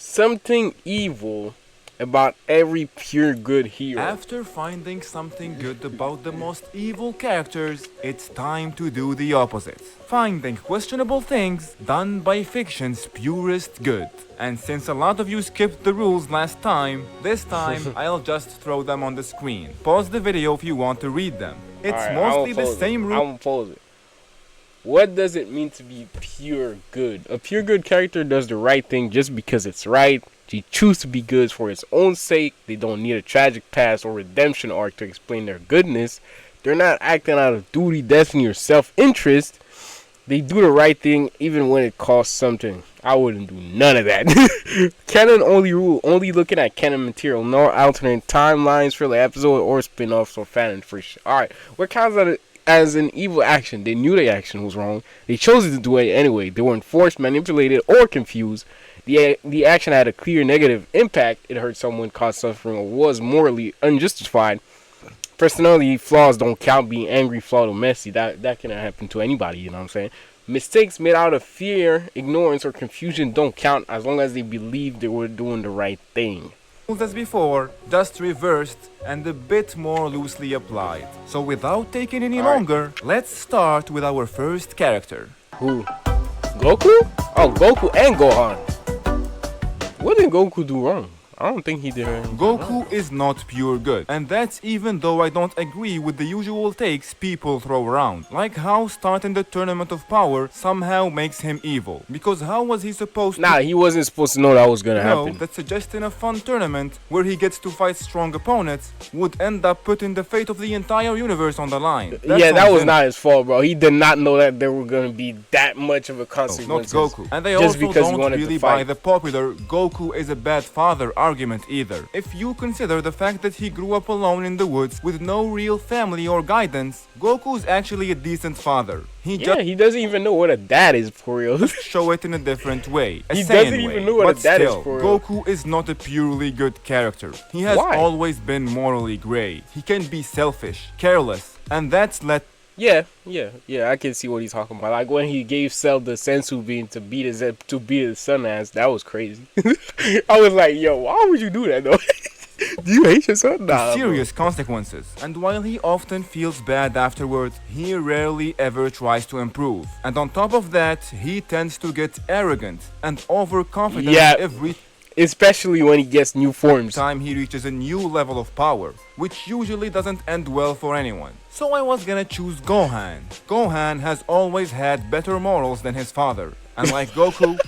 something evil about every pure good hero. After finding something good about the most evil characters, it's time to do the opposite. Finding questionable things done by fiction's purest good. And since a lot of you skipped the rules last time, this time I'll just throw them on the screen. Pause the video if you want to read them. It's Alright, mostly the same I rule. won't pose it. What does it mean to be pure good? A pure good character does the right thing just because it's right. They choose to be good for its own sake. They don't need a tragic past or redemption arc to explain their goodness. They're not acting out of duty, destiny, or self-interest. They do the right thing even when it costs something. I wouldn't do none of that. Canon only rule, only looking at canon material, no alternate timelines for the episode or spin-offs or fan information. Alright, what counts as an evil action? They knew the action was wrong. They chose to do it anyway. They weren't forced, manipulated, or confused. The action had a clear negative impact. It hurt someone, caused suffering, or was morally unjustified. Personality flaws don't count. Being angry, flawed, or messy, that can happen to anybody, you know what I'm saying? Mistakes made out of fear, ignorance, or confusion don't count as long as they believe they were doing the right thing. As before, just reversed and a bit more loosely applied. So without taking any longer, let's start with our first character. Who? Goku? Oh, Goku and Gohan. What did Goku do wrong? I don't think he did anything wrong. Goku is not pure good, and that's even though I don't agree with the usual takes people throw around, like how starting the Tournament of Power somehow makes him evil, because how was he supposed to... Nah, he wasn't supposed to know that was gonna happen. that suggesting a fun tournament where he gets to fight strong opponents would end up putting the fate of the entire universe on the line. That was not his fault, bro. He did not know that there were gonna be that much of a consequence. Not Goku. And they just also because he don't wanted really to fight. buy the popular Goku is a bad father argument either. If you consider the fact that he grew up alone in the woods with no real family or guidance, Goku's actually a decent father. He doesn't even know what a dad is for real. show it in a different way. He doesn't even know what a dad is for real. Goku is not a purely good character. He has always been morally gray. He can be selfish, careless, and that's let... Yeah, I can see what he's talking about. Like when he gave Cell the Sensu bean to beat his son ass, that was crazy. I was like, yo, why would you do that though? Do you hate your son? Nah, serious consequences. And while he often feels bad afterwards, he rarely ever tries to improve. And on top of that, he tends to get arrogant and overconfident especially when he gets new forms. Time he reaches a new level of power, which usually doesn't end well for anyone. So I was gonna choose Gohan. Gohan has always had better morals than his father. And like Goku,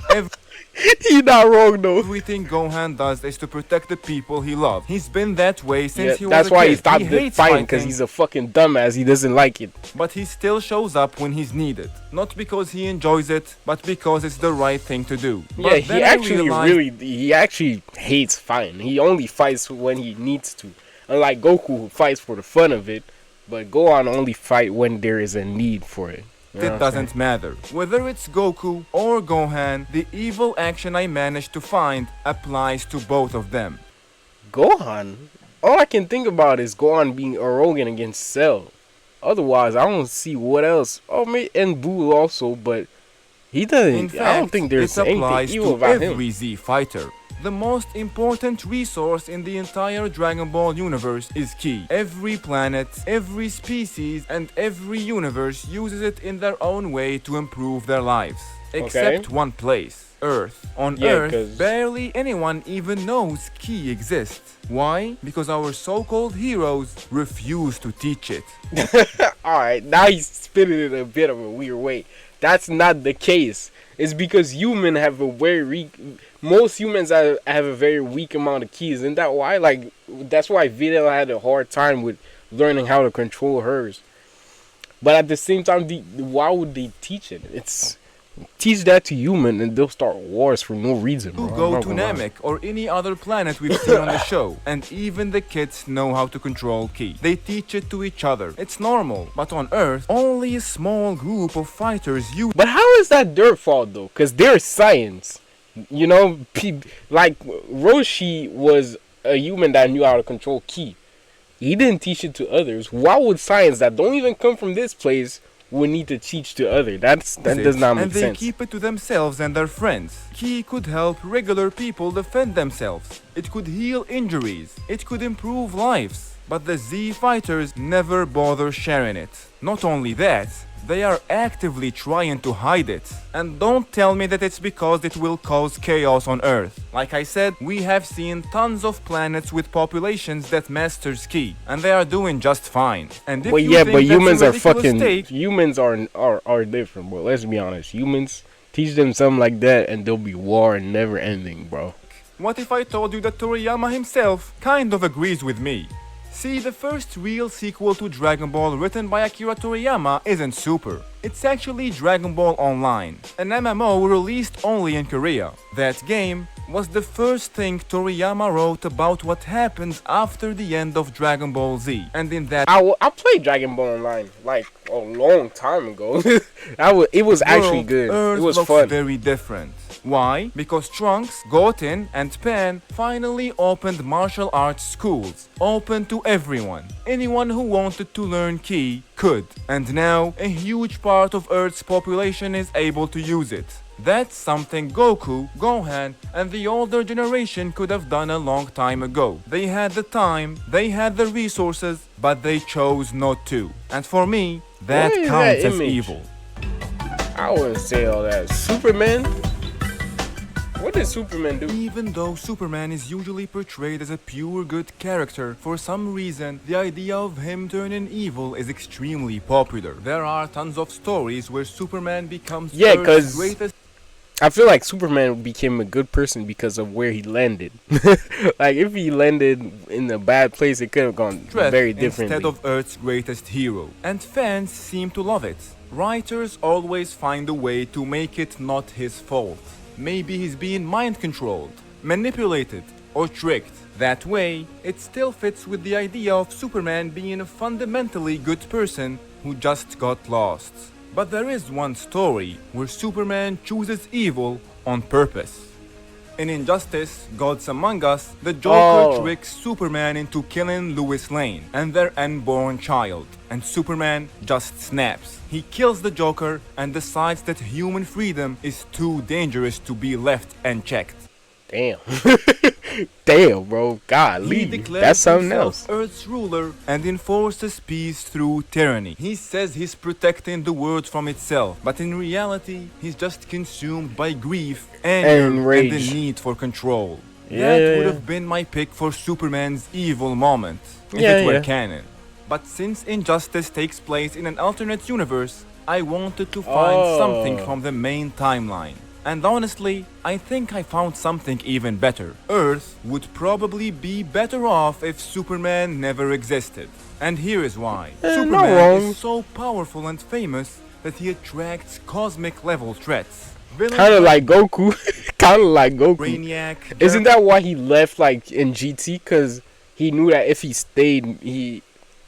he's not wrong though. Everything Gohan does is to protect the people he loves. He's been that way since he was that's a why kid. he stopped fighting, because fighting. he's a fucking dumbass. He doesn't like it. But he still shows up when he's needed. Not because he enjoys it, but because it's the right thing to do. Yeah, he actually hates fighting. He only fights when he needs to. Unlike Goku, who fights for the fun of it, but Gohan only fight when there is a need for it. It doesn't matter. Whether it's Goku or Gohan, the evil action I managed to find applies to both of them. Gohan? All I can think about is Gohan being arrogant against Cell. Otherwise, I don't see what else. Oh, maybe and Buu also, but he doesn't. In fact, I don't think there's anything evil about him. Every Z fighter. The most important resource in the entire Dragon Ball universe is Ki. Every planet, every species, and every universe uses it in their own way to improve their lives. Except one place, Earth. On Earth, barely anyone even knows Ki exists. Why? Because our so-called heroes refuse to teach it. Alright, now he's spinning it in a bit of a weird way. That's not the case. It's because humans have a most humans have a very weak amount of keys. Isn't that why? Like, that's why Videl had a hard time with learning how to control hers. But at the same time, why would they teach it? Teach that to human and they'll start wars for no reason. You go to Namek or any other planet we've seen on the show, and even the kids know how to control Ki. They teach it to each other. It's normal. But on Earth, only a small group of fighters use. But how is that their fault though? Because they're science. You know, like Roshi was a human that knew how to control Ki. He didn't teach it to others. Why would science that don't even come from this place would need to teach to other. That does not make and they sense. keep it to themselves and their friends. Ki could help regular people defend themselves. It could heal injuries. It could improve lives. But the Z fighters never bother sharing it. Not only that, they are actively trying to hide it. And don't tell me that it's because it will cause chaos on Earth. Like I said, we have seen tons of planets with populations that masters Ki, and they are doing just fine. And if But you yeah, think but that's a humans are ridiculous fucking. take, Humans are different, bro. Let's be honest. Humans, teach them something like that, and there'll be war never ending, bro. what if I told you that Toriyama himself kind of agrees with me? See, the first real sequel to Dragon Ball written by Akira Toriyama isn't Super. It's actually Dragon Ball Online, an MMO released only in Korea. That game was the first thing Toriyama wrote about what happens after the end of Dragon Ball Z. And in that I played Dragon Ball Online like a long time ago. It was actually world, good. Earth It was looks fun. very different. Why? Because Trunks, Goten, and Pan finally opened martial arts schools, open to everyone. Anyone who wanted to learn Ki could. And now, a huge part of Earth's population is able to use it. That's something Goku, Gohan, and the older generation could have done a long time ago. They had the time, they had the resources, but they chose not to. And for me, that What is counts that as image? evil. I wouldn't say all that. Superman? What did Superman do? Even though Superman is usually portrayed as a pure good character, for some reason, the idea of him turning evil is extremely popular. There are tons of stories where Superman becomes Yeah, Earth's 'cause greatest I feel like Superman became a good person because of where he landed. Like if he landed in a bad place, it could have gone threat very differently. instead of Earth's greatest hero. And fans seem to love it. Writers always find a way to make it not his fault. Maybe he's being mind controlled, manipulated, or tricked. That way, it still fits with the idea of Superman being a fundamentally good person who just got lost. But there is one story where Superman chooses evil on purpose. In Injustice, Gods Among Us, the Joker Oh. tricks Superman into killing Lois Lane and their unborn child, and Superman just snaps. He kills the Joker and decides that human freedom is too dangerous to be left unchecked. Damn. Damn, bro. He Golly. declares That's something himself else. Earth's ruler and enforces peace through tyranny. He says he's protecting the world from itself, but in reality, he's just consumed by grief, anger, and rage. the need for control. Yeah, That yeah, would yeah. have been my pick for Superman's evil moment, if Yeah, it were yeah. canon. But since Injustice takes place in an alternate universe, I wanted to find something Oh. from the main timeline. And honestly, I think I found something even better. Earth would probably be better off if Superman never existed. And here is why. not Superman wrong. is so powerful and famous that he attracts cosmic level threats. Villains Kind of like Goku. Kind of like Goku. Brainiac. Isn't that why he left like in GT? Because he knew that if he stayed,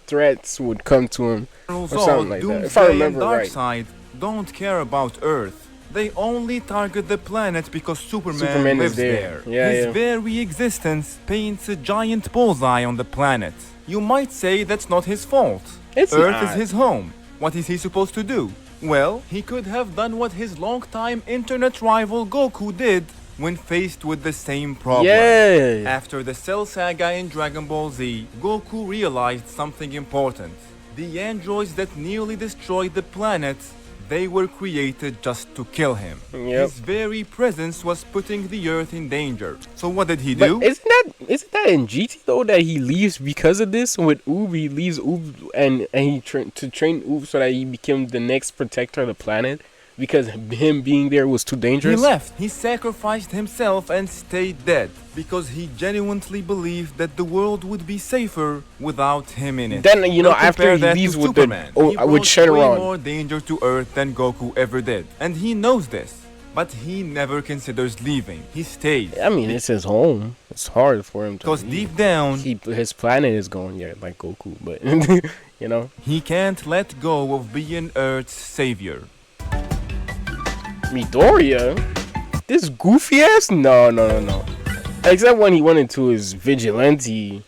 threats would come to him. General or something Zod, like that, if Doomsday, I remember and right. Darkseid don't care about Earth. They only target the planet because Superman Superman lives is there. Yeah, His yeah. very existence paints a giant bullseye on the planet. You might say that's not his fault. It's Earth not. is his home. What is he supposed to do? Well, he could have done what his longtime internet rival Goku did when faced with the same problem. Yeah. After the Cell Saga in Dragon Ball Z, Goku realized something important. The androids that nearly destroyed the planet, they were created just to kill him. Yep. His very presence was putting the Earth in danger. So what did he But do? isn't that in GT though that he leaves because of this? With Oob, he leaves Oob and he to train Oob so that he became the next protector of the planet because him being there was too He dangerous. left. He sacrificed himself and stayed dead because he genuinely believed that the world would be safer without him in it. Then Now after compare he that leaves to with Superman. the He with brought way Shenron. more danger to Earth than Goku ever did, and he knows this. But he never considers leaving. He stays. I mean, it's his home. It's hard for him to. Because leave. deep down, His planet is going there like Goku, but you know. he can't let go of being Earth's savior. Midoriya? This goofy ass? No. Except when he went into his vigilante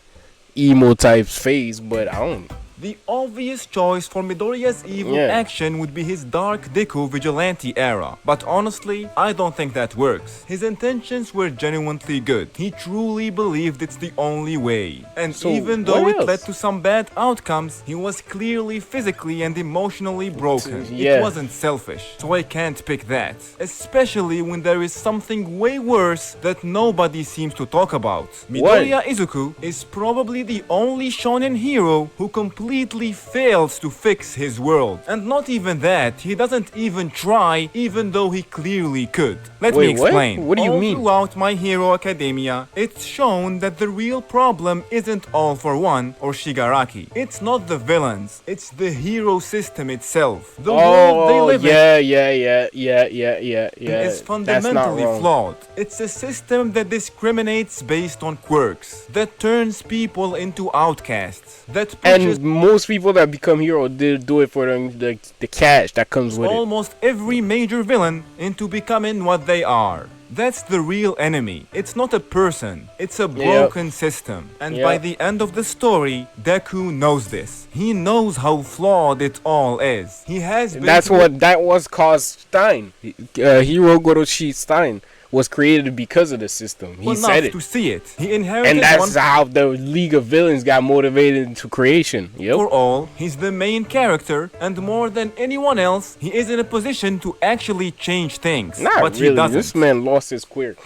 emo type phase, but I don't. The obvious choice for Midoriya's evil Yeah. action would be his Dark Deku vigilante era, but honestly, I don't think that works. His intentions were genuinely good. He truly believed it's the only way. And So, even though what it led else? to some bad outcomes, he was clearly physically and emotionally broken. Yeah. It wasn't selfish, so I can't pick that. Especially when there is something way worse that nobody seems to talk about. Midoriya Izuku is probably the only shonen hero who completely fails to fix his world. And not even that, he doesn't even try, even though he clearly could. Let me Wait, what? explain. What do you All mean? Throughout My Hero Academia, it's shown that the real problem isn't All for One or Shigaraki. It's not the villains, it's the hero system itself. The world they Oh, live in yeah. is That's not fundamentally wrong. flawed. It's a system that discriminates based on quirks, that turns people into outcasts, that pushes And most people that become heroes did do it for the cash that comes with it. almost every major villain into becoming what they are. That's the real enemy. It's not a person, it's a broken system. And by Yep. the end of the story, Deku knows this. He knows how flawed it all is. He has been That's through what that was caused Stein. Hero Goroshi Stein was created because of the system. He enough said it. to see it. He inherited And that's one how the League of Villains got motivated into creation. Yep. for all. He's the main character, and more than anyone else, he is in a position to actually change things. Not but really. he doesn't. This man lost his quirk.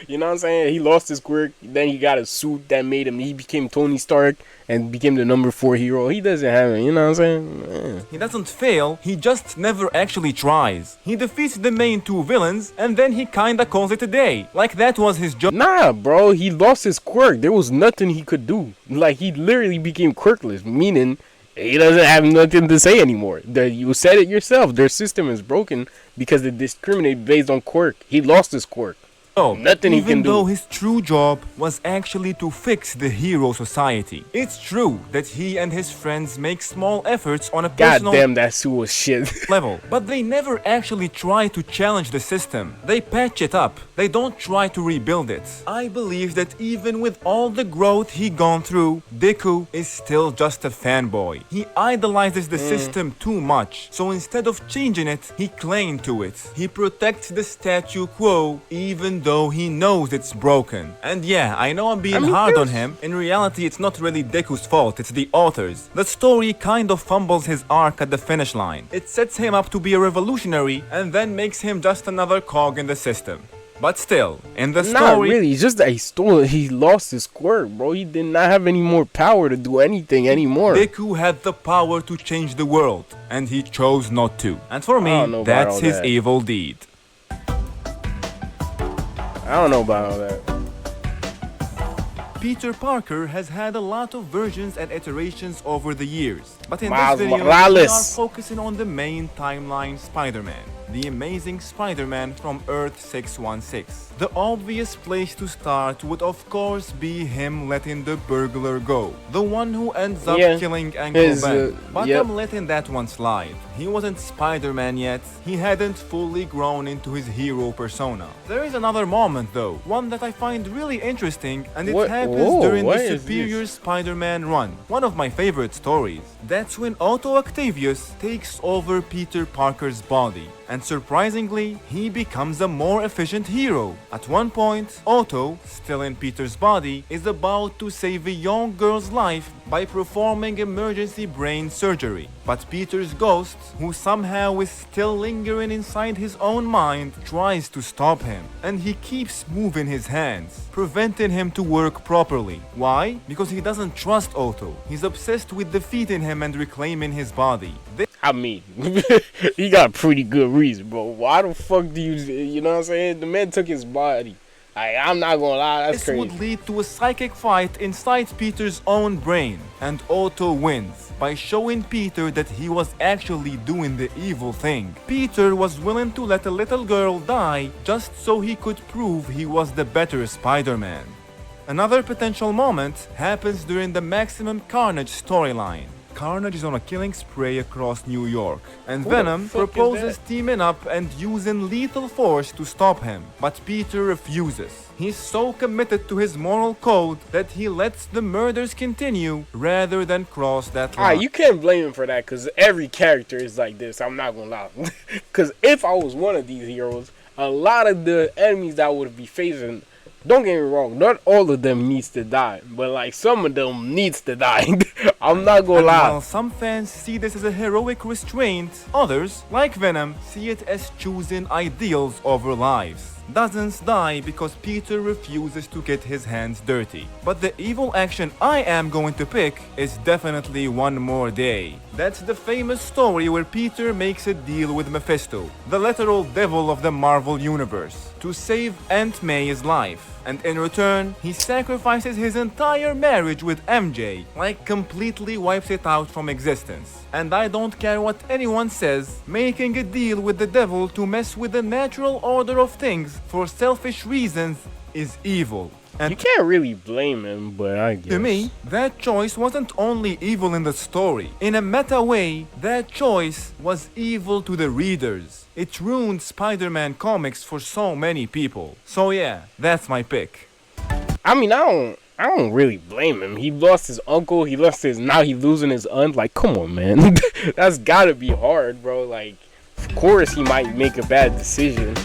You know what I'm saying? He lost his quirk. Then he got a suit that made him. He became Tony Stark and became the number 4 hero. He doesn't have it. You know what I'm saying? He doesn't fail, he just never actually tries. He defeats the main two villains, and then he kinda calls it a day. Like that was his job. Nah, bro. He lost his quirk. There was nothing he could do. Like, he literally became quirkless, meaning he doesn't have nothing to say anymore. You said it yourself. Their system is broken because they discriminate based on quirk. He lost his quirk. Nothing he even can do. though his true job was actually to fix the hero society. It's true that he and his friends make small efforts on a God personal damn, that suit was shit. level, but they never actually try to challenge the system. They patch it up. They don't try to rebuild it. I believe that even with all the growth he gone through, Deku is still just a fanboy. He idolizes the system too much, so instead of changing it, he claimed to it. He protects the statu quo even though he knows it's broken. And yeah, I know I'm being hard on him. In reality, it's not really Deku's fault, it's the author's. The story kind of fumbles his arc at the finish line. It sets him up to be a revolutionary and then makes him just another cog in the system. But still, in the Not story, really. It's just that he lost his quirk, bro. He did not have any more power to do anything anymore. Deku had the power to change the world, and he chose not to. And for I me, don't know about that's all his that. evil deed. I don't know about all that. Peter Parker has had a lot of versions and iterations over the years, but in Miles this video Morales. we are focusing on the main timeline Spider-Man, the Amazing Spider-Man from Earth 616. The obvious place to start would of course be him letting the burglar go, the one who ends up Yeah, killing Uncle his, Ben. But yep. I'm letting that one slide. He wasn't Spider-Man yet, he hadn't fully grown into his hero persona. There is another moment though, one that I find really interesting, and it What? happens Whoa, during what the is Superior this? Spider-Man run, one of my favorite stories. That's when Otto Octavius takes over Peter Parker's body, and surprisingly, he becomes a more efficient hero. At one point, Otto, still in Peter's body, is about to save a young girl's life by performing emergency brain surgery. But Peter's ghost, who somehow is still lingering inside his own mind, tries to stop him, and he keeps moving his hands, preventing him to work properly. Why? Because he doesn't trust Otto. He's obsessed with defeating him and reclaiming his body. I mean, he got a pretty good reason, bro. Why the fuck do you know what I'm saying? The man took his body. I'm not gonna lie, that's This crazy. would lead to a psychic fight inside Peter's own brain, and Otto wins by showing Peter that he was actually doing the evil thing. Peter was willing to let a little girl die just so he could prove he was the better Spider-Man. Another potential moment happens during the Maximum Carnage storyline. Carnage is on a killing spree across New York, and Who the Venom fuck is proposes that? teaming up and using lethal force to stop him, but Peter refuses. He's so committed to his moral code that he lets the murders continue rather than cross that line. Alright, you can't blame him for that because every character is like this. I'm not gonna lie. Because if I was one of these heroes, a lot of the enemies that I would be facing, don't get me wrong, not all of them needs to die, but like some of them needs to die. I'm not gonna And lie. while some fans see this as a heroic restraint, others, like Venom, see it as choosing ideals over lives. Dozens die because Peter refuses to get his hands dirty. But the evil action I am going to pick is definitely One More Day. That's the famous story where Peter makes a deal with Mephisto, the literal devil of the Marvel Universe, to save Aunt May's life. And in return, he sacrifices his entire marriage with MJ, like completely wipes it out from existence. And I don't care what anyone says, making a deal with the devil to mess with the natural order of things for selfish reasons is evil. And You can't really blame him, but I guess. to me, that choice wasn't only evil in the story. In a meta way, that choice was evil to the readers. It ruined Spider-Man comics for so many people. So yeah, that's my pick. I mean, I don't really blame him. He lost his uncle. He lost his. Now he's losing his aunt. Like, come on, man. That's gotta be hard, bro. Like, of course he might make a bad decision.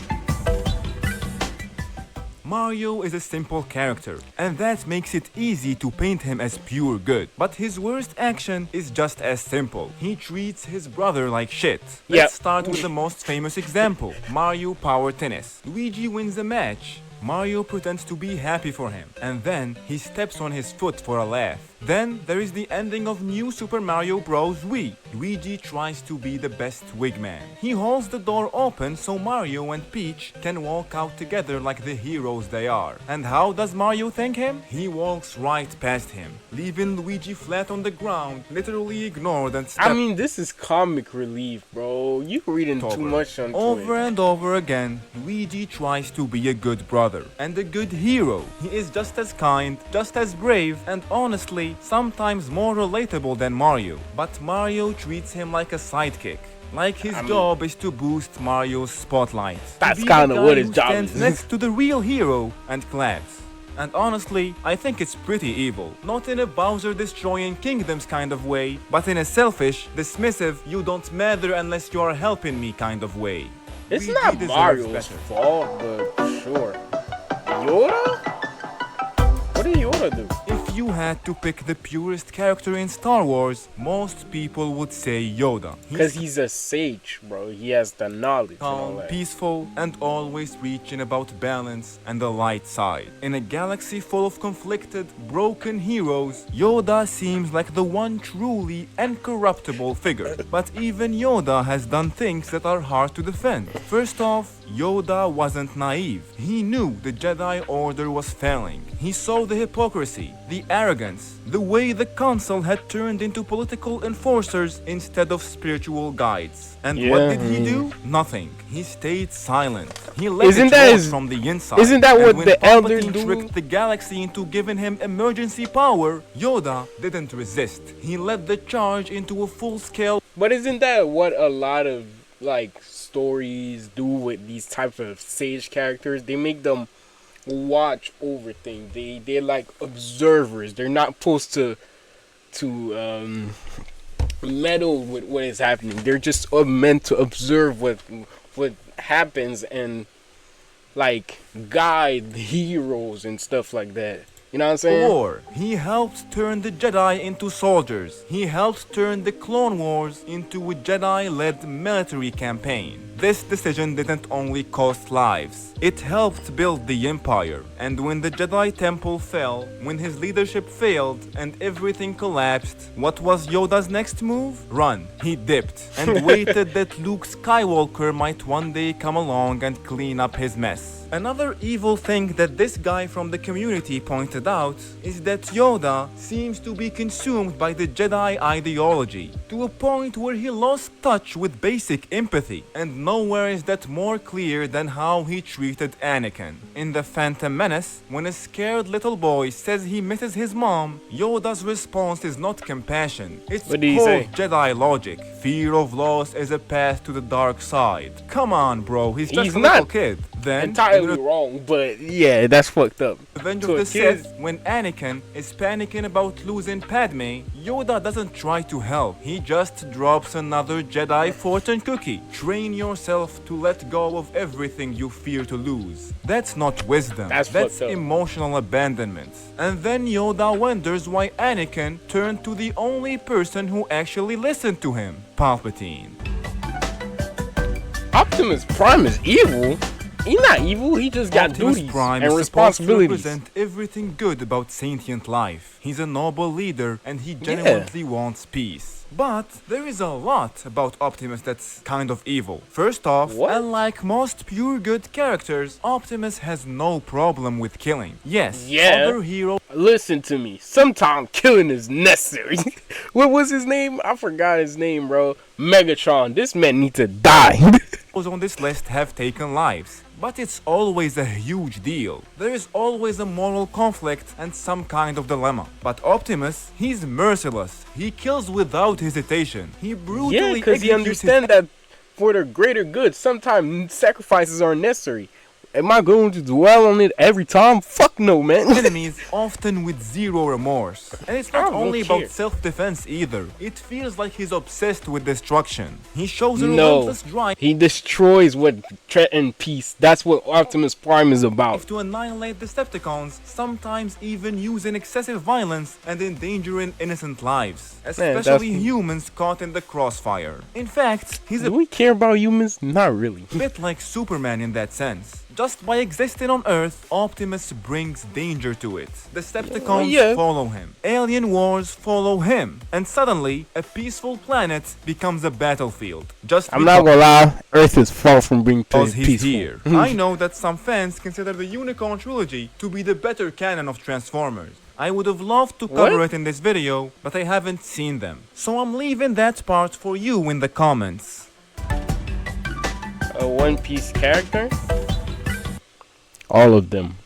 Mario is a simple character, and that makes it easy to paint him as pure good. But his worst action is just as simple. He treats his brother like shit. Yep. Let's start with the most famous example, Mario Power Tennis. Luigi wins a match. Mario pretends to be happy for him, and then he steps on his foot for a laugh. Then there is the ending of New Super Mario Bros. Wii. Luigi tries to be the best wingman. He holds the door open so Mario and Peach can walk out together like the heroes they are. And how does Mario thank him? He walks right past him, leaving Luigi flat on the ground, literally ignored and I mean, this is comic relief, bro. You reading too much on over and over again, Luigi tries to be a good brother and a good hero. He is just as kind, just as brave, and honestly, sometimes more relatable than Mario. But Mario treats him like a sidekick. Like his job is to boost Mario's spotlight. That's To be kinda the what guy his who job stands is. next to the real hero and claps. And honestly, I think it's pretty evil. Not in a Bowser destroying kingdoms kind of way, but in a selfish, dismissive, you don't matter unless you are helping me kind of way. It's Luigi not deserves Mario's better. fault, but sure. Yoda? What did Yoda do? If you had to pick the purest character in Star Wars, most people would say Yoda. Because he's a sage, bro. He has the knowledge and all calm, that. peaceful, and always reaching about balance and the light side. In a galaxy full of conflicted, broken heroes, Yoda seems like the one truly incorruptible figure. But even Yoda has done things that are hard to defend. First off, Yoda wasn't naive. He knew the Jedi Order was failing. He saw the hypocrisy, the arrogance, the way the council had turned into political enforcers instead of spiritual guides. And what did he do? Nothing. He stayed silent. He let Isn't it that rot his- from the inside. isn't that And what when the Elder Palpatine do? tricked the galaxy into giving him emergency power, Yoda didn't resist. He led the charge into a full-scale But isn't that what a lot of like stories do with these types of sage characters? They make them watch over things. They're like observers. They're not supposed to meddle with what is happening. They're just meant to observe what happens and like guide the heroes and stuff like that. You know what I'm saying? war. He helped turn the Jedi into soldiers. He helped turn the Clone Wars into a Jedi-led military campaign. This decision didn't only cost lives, it helped build the Empire. And when the Jedi Temple fell, when his leadership failed and everything collapsed, what was Yoda's next move? Run. He dipped and waited that Luke Skywalker might one day come along and clean up his mess. Another evil thing that this guy from the community pointed pointed out is that Yoda seems to be consumed by the Jedi ideology to a point where he lost touch with basic empathy, and nowhere is that more clear than how he treated Anakin. In The Phantom Menace, when a scared little boy says he misses his mom, Yoda's response is not compassion, it's What did he cold say? Jedi logic. Fear of loss is a path to the dark side. Come on, bro, he's just He's a little not kid. Then, entirely wrong, but yeah, that's fucked up. Revenge To of a the kid. Sith, when Anakin is panicking about losing Padme, Yoda doesn't try to help. He just drops another Jedi fortune cookie. Train yourself to let go of everything you fear to lose. That's not wisdom. That's That's fucked up. emotional abandonment. And then Yoda wonders why Anakin turned to the only person who actually listened to him, Palpatine. Optimus Prime is evil. He's not evil. He just got Optimus duties Prime and is supposed to responsibilities. represent everything good about sentient life. He's a noble leader and he genuinely wants peace. But there is a lot about Optimus that's kind of evil. First off, What? unlike most pure good characters, Optimus has no problem with killing. Yes, Yeah. other heroes Listen to me. Sometimes killing is necessary. What was his name? I forgot his name, bro. Megatron. This man needs to die. on this list have taken lives. But it's always a huge deal. There is always a moral conflict and some kind of dilemma. But Optimus, he's merciless. He kills without hesitation. He brutally Yeah, because he executes his understands that for the greater good, sometimes sacrifices are necessary. Am I going to dwell on it every time? Fuck no, man. enemies often with zero remorse. And it's I not don't only care. about self-defense either. It feels like he's obsessed with destruction. He shows a No, relentless drive he destroys what threatens peace. That's what Optimus Prime is about. to annihilate Decepticons, sometimes even using excessive violence and endangering innocent lives, especially that's- humans caught in the crossfire. In fact, he's a Do we care about humans? Not really. bit like Superman in that sense. Just by existing on Earth, Optimus brings danger to it. Decepticons Yeah. follow him. Alien wars follow him. And suddenly, a peaceful planet becomes a battlefield. Just I'm not gonna lie, Earth is far from being because he's peaceful. here. I know that some fans consider the Unicorn trilogy to be the better canon of Transformers. I would have loved to cover What? it in this video, but I haven't seen them. So I'm leaving that part for you in the comments. A One Piece character? All of them.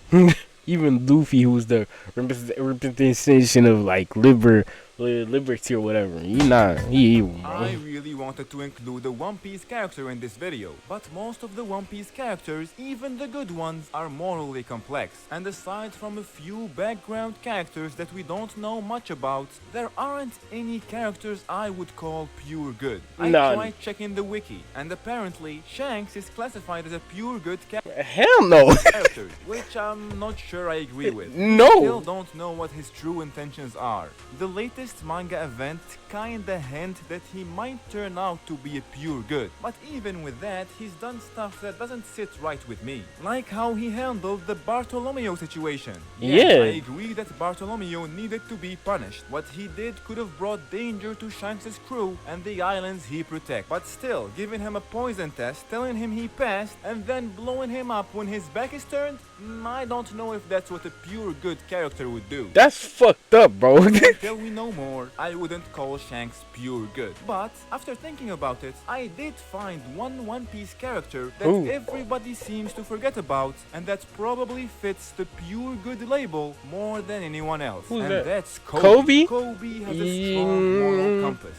Even Luffy, who's the representation of like liberty or whatever. He evil, bro. I really wanted to include a One Piece character in this video, but most of the One Piece characters, even the good ones, are morally complex. And aside from a few background characters that we don't know much about, there aren't any characters I would call pure good. I None. tried checking the wiki, and apparently Shanks is classified as a pure good Hell no. character, which I'm not sure I agree with. Still No. don't know what his true intentions are. The latest manga event kinda hint that he might turn out to be a pure good. But even with that, he's done stuff that doesn't sit right with me. Like how he handled the Bartolomeo situation. Yeah. I agree that Bartolomeo needed to be punished. What he did could have brought danger to Shanks' crew and the islands he protects. But still, giving him a poison test, telling him he passed, and then blowing him up when his back is turned? I don't know if that's what a pure good character would do. That's fucked up, bro. Until we know more, I wouldn't call Shanks pure good. But after thinking about it, I did find one One Piece character that Who? everybody seems to forget about, and that probably fits the pure good label more than anyone else. Who's and that? that's Kobe? Kobe has a strong moral Yeah. compass.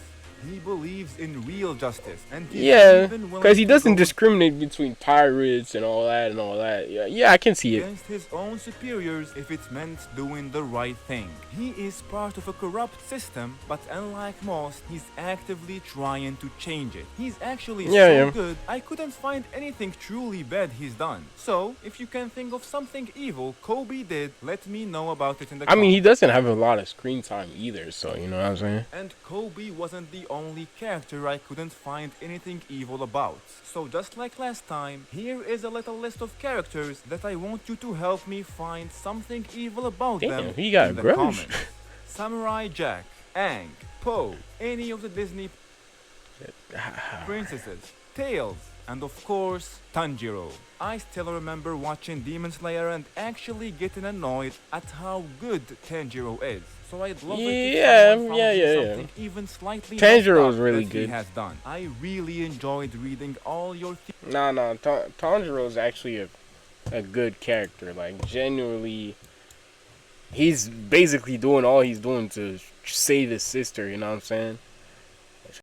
He believes in real justice, and he's Yeah, even willing because he to doesn't go discriminate between pirates and all that and all that. Yeah, I can see it. against his own superiors if it's meant doing the right thing. He is part of a corrupt system, but unlike most, he's actively trying to change it. He's actually Yeah, so yeah. good, I couldn't find anything truly bad he's done. So, if you can think of something evil Kobe did, let me know about it in the I mean, he comments. doesn't have a lot of screen time either, so you know what I'm saying? And Kobe wasn't the only character I couldn't find anything evil about. So just like last time, here is a little list of characters that I want you to help me find something evil about Damn, them he got in the grudge. comments. Samurai Jack, Aang, Poe, any of the Disney princesses, Tails, and of course, Tanjiro. I still remember watching Demon Slayer and actually getting annoyed at how good Tanjiro is. So I'd love it if someone found me something even slightly Tanjiro is messed up really that good. he has done. I really enjoyed reading all your Nah, Tanjiro is actually a good character. Like, genuinely, he's basically doing all he's doing to save his sister, you know what I'm saying?